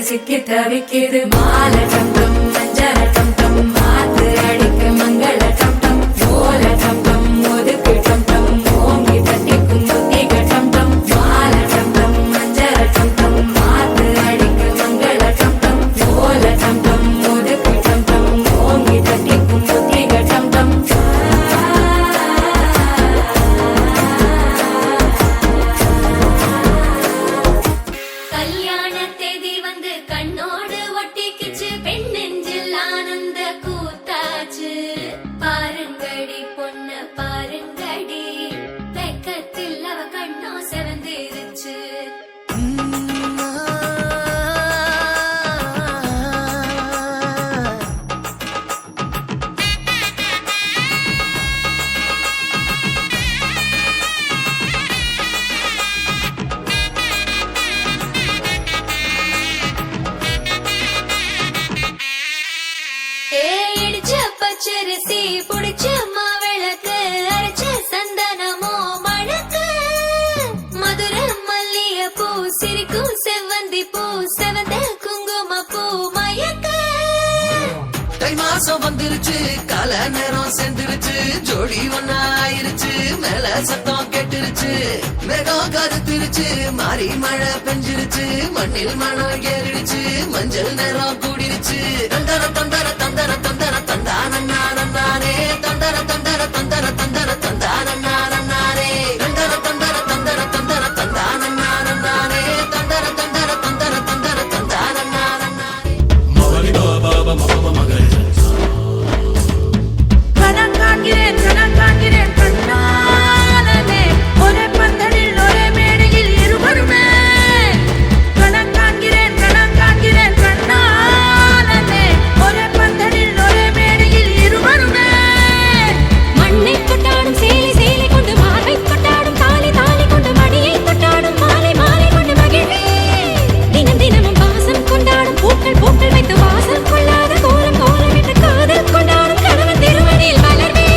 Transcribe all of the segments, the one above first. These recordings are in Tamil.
சிக்கி தவிக்கிது மாலை டம் டம் மஞ்சள டம் டம் மாத்து அடிக்க மங்கள டம் டம் ஓல டம் டம் ஒதுக்கு டம் டம் ஓங்கி தட்டிக்கும் புத்திக டம் டம் மாலை டம் டம் மஞ்சள டம் டம் மாத்து அடிக்க மங்கள டம் டம் ஓல டம் டம் ஒதுக்கு டம் டம் ஓங்கி தட்டிக்கும் புத்திக டம் டம் கல்யாண தேதி வந்து கண்ணோடு ஒட்டிக்கிச்சு பெண் நெஞ்சில் ஆனந்த கூத்தாச்சு பாருங்கடி பொண்ணு பாருங்கடி வெக்கத்தில் அவ கண்ணோ செவந்திருச்சு பச்சரிசி புடிச்ச மாவிளக்கு அரைச்ச சந்தனமோ மணக்கு மதுர மல்லிய பூ சிரிக்கும் செவ்வந்தி பூ செவந்த குங்கும பூ மயக்க தை மாசம் வந்துருச்சு கால நேரம் சேர்ந்துருச்சு ஜோடி ஒன்னா ஆயிருச்சு மேல சத்தம் கேட்டுருச்சு மேகம் கருத்துருச்சு மாறி மழை பெஞ்சிருச்சு மண்ணில் மனம் ஏறிடுச்சு மஞ்சள் நேரம் கூடிருச்சு தந்தர தந்தர தந்தர தந்தர தந்தானே தந்தர தந்தர தந்தர தந்தர தந்தானே தந்தர தந்தர தந்தர தந்தர தந்தானே தந்தர தந்தர தந்தர தந்தர தந்தானே மகரி பாபா மகம மகரி கணக்காங்கிறேன் கண்ணாலே ஒரே பந்தலில் ஒரே மேடையில் இருவருமே கணக்காங்கிறேன் கண்ணாலே ஒரே பந்தலில் ஒரே மேடையில் இருவருமே மண்ணை கொட்டாடும் சேலை சேலை கொண்டு மாலை கொட்டாடும் தாலி தாலி கொண்டு மடியை கொட்டாடும் மாலை மாலை கொண்டு மகிழ்வே தினம் தினமும் வாசம் கொண்டாடும் பூக்கள் பூக்கள் வைத்து வாசம் கொள்ளாத கோலம் கோலமிட்டு காதல் கொண்டாடும் கணவன் திருவடியில் மலர்வே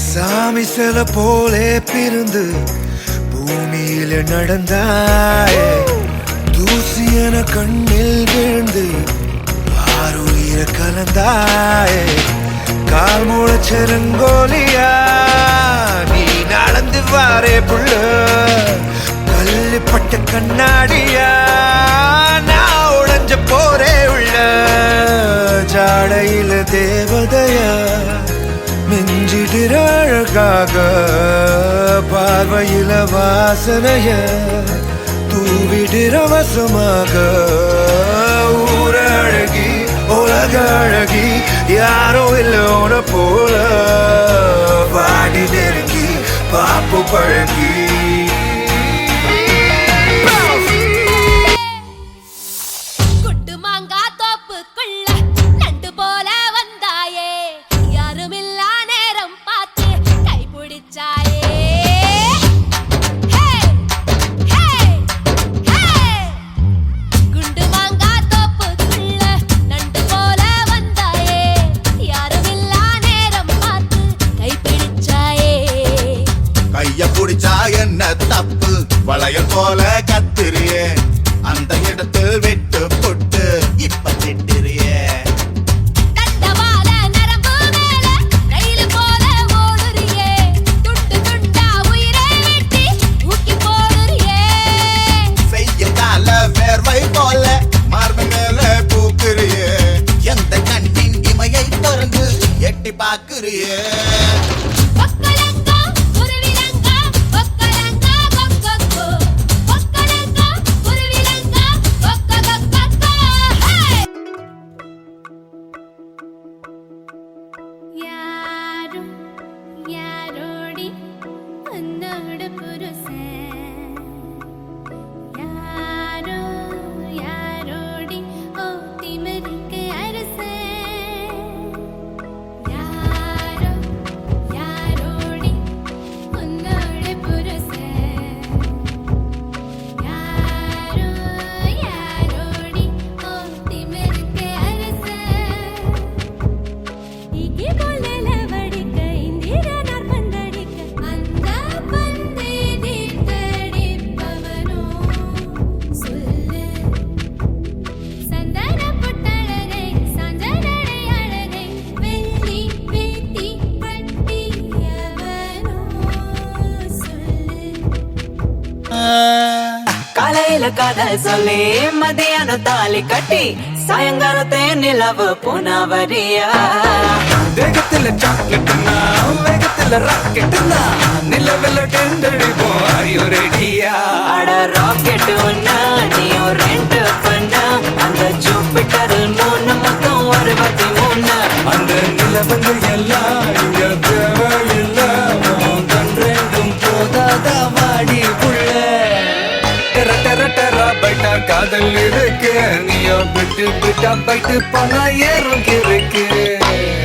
சாமி சில போலே பிரிந்து ஜாடையில நடந்தாயே தூசி என கண்ணில் விழுந்து ஆறுயிர கலந்தாயே கால் முளைச்செருங்கோலியா நீ நடந்து வாரே புள்ள கல்லுப்பட்ட கண்ணாடியா நான் உடைஞ்ச போரே உள்ள ஜாடையில தேவதையா மிஞ்சிடுற அழகாக பார்வையில வாசனைய தூவிடுற வசமாக ஊர அழகி உலக அழகி யாரோ இல்லோன போல வாடி நெருங்கி பாப்பு பழகி குட்டு மாங்கா தோப்புக்குள்ள நண்டு போல வந்தாயே யாருமில்லா நேரம் பார்த்து கை பிடிச்சாயே குண்டு மாங்கா தோப்புக்குள்ள நண்டு போல வந்தாயே யாருமில்லா நேரம் பார்த்து கை பிடிச்சாயே கைய புடிச்சா என்ன தப்பு வளையல் போல கத்திரியே அந்த இடத்தில் விட்டு புட்டு இப்ப திட்டிரியே தண்டவாள நரம்பு மேல ரயில் போல ஓடுறியே துண்டு துண்டா உயிரை வெட்டி தூக்கி போடுறியே செய்யதால வேர்வை போல மார்பு மேல பூக்குறியே எந்த கண்ணின் இமையை திறந்து எட்டி பாக்குறியே ஒக்கலங்கா குருவிலங்கா ஒக்கலங்கா கொக்கொக்கோ ஒக்கலங்கா குருவிலங்கா கொக்கொக்கொக்கோ யாரும் யாரோடி உன்னோட புருஷன் யாரோ யாரோடி ஓ திமிருக்கு அரசன் யாரோ யாரோடி உன்னோட புருஷன் யாரோ யாரோடி ஓ திமிருக்கு அரசன் இங்கே கொல்லல வடிக்க இந்திரனார் பந்தடிக்க அந்த பந்தை தீர்த்தடிப்பவனோ சொல்லு சந்தன புட்டழகை சஞ்சனடை அழகை வெள்ளி வேட்டி கட்டியவனோ சொல்லு காலையில காதல் சொல்லி மதியான தாலி கட்டி சாயங்காலத்தே நிலவு புனவரியா வேகத்துல சாக்லேட்டுனா வேகத்துல ராக்கெட்டுனா நிலவில் டெண்டடிப்போம் ஐயோ ரெடியா அட ராக்கெட் ஒன்னா நீயும் ரெண்டு பண்ணா அந்த ஜூபிட்டரில் 3 மொத்தம் 63 அந்த நிலவங்கள் எல்லாம் இங்க தேவையில்ல கண்டெண்டும் போதாதா வாடி புள்ள டெர டெர டெர பைட்டா காதல் இருக்கு நீயோ விட்டு விட்டா பைட்டு போனா ஏறும் இருக்கு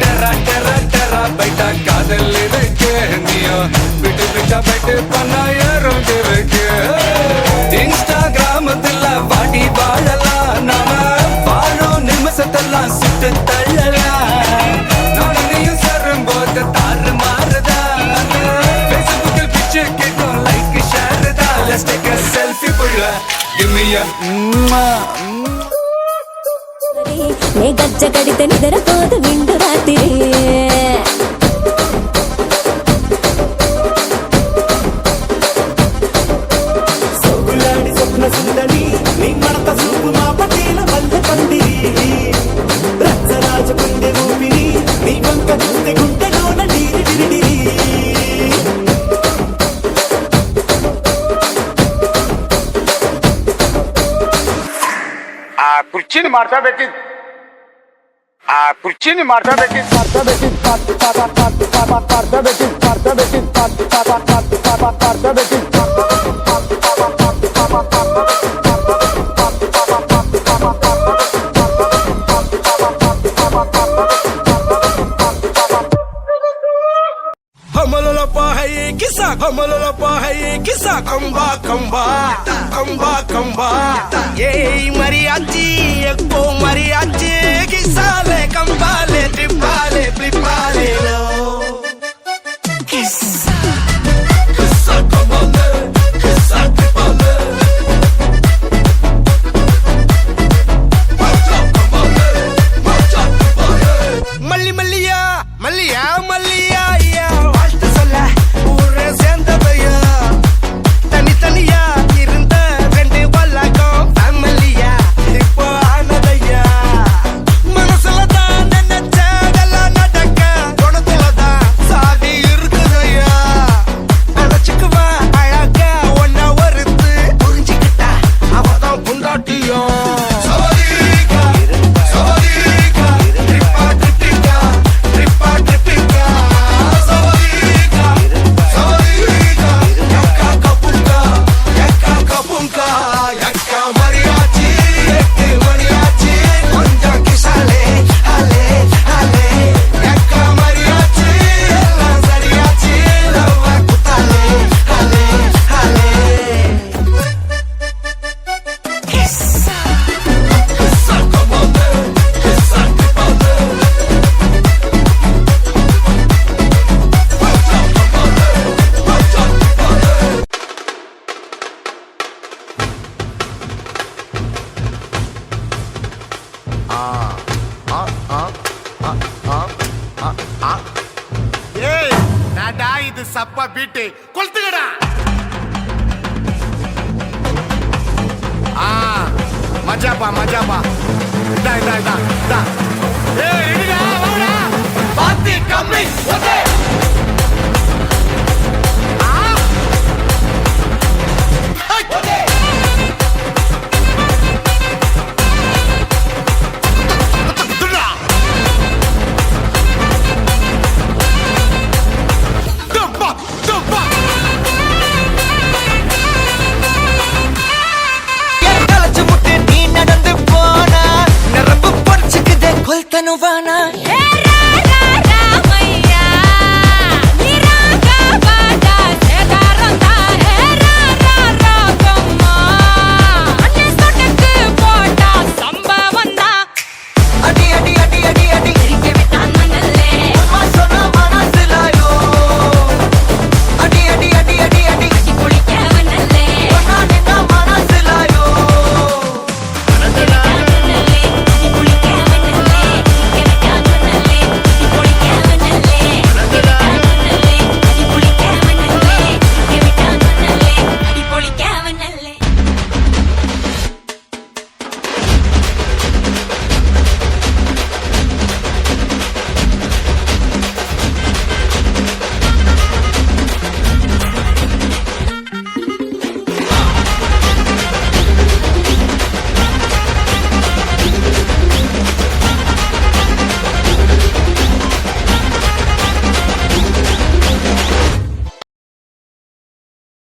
டெர டெர டெர பைட்டா காதல் இருக்கு நீயோ விட்டு விட்டா பைட்டு போனா ஏறும் இருக்கு இன்ஸ்டாகிராமத்துல வாடி வாழலாம் நாம வாழும் நிமிஷத்தெல்லாம் சுட்டு தள்ளலாம் நானும் நீயும் சேரும் போது தாறு மாறுதா ஃபேஸ்புக்கில் பிக்சர் கேட்கும் லைக் ஷேர் தான் லெட்ஸ் டேக் a selfie புள்ள give me a నే గజ్జ కడితే నిద్రపోదు విండు రాత్రి సొగులాడి స్వప్న సుందరి నీ మడత సూపు మా పటేల వల్ల పందిరి రచ్చరాజ గుండె ఊపిరి నీ వంక చూస్తే గుండెలోన నీరి డిరిడిరి ಆ ಕುರ್ಚಿನ ಮಾಡ್ತಾ ಬೇಕಿತ್ತು ಆ ಕುರ್ಚಿನ ಮಾಡ್ತಾ ಬೇಕಿತ್ತು ಕಂಬಾ ಕಂಬಾ ಕಂಬಾ ಕಂಬಾ ಏಯ್ ಮರಿಯಾಚಿ ಎಕ್ಕೋ ಮರಿಯಾಚಿ ಕಿಸಾಲೆ ಕಂಬಾಲೆ ಟ್ರಿಪ್ಪಾಲೆ ಫ್ಲಿಪ್ಪಾಲೆ ಕಿಸ್ಸಾ ಕಿಸ್ಸಾ ಕಂಬಾಲೆ ಕಿಸ್ಸಾ ಟ್ರಿಪ್ಪಾಲೆ அவ அழகா ஒன்ன ஒருத்து புரிஞ்சுக்கிட்டா அவதான் புண்டாட்டியும் ஏய் நாடா இது சப்பா பீட்டு கொளுத்துக்கடா மஜாப்பா மஜாப்பா இதா இதா இதா இதா ஏய் ரெடிடா வாடா பாத்தி கம்மி ஓகே கொல்தனுவானா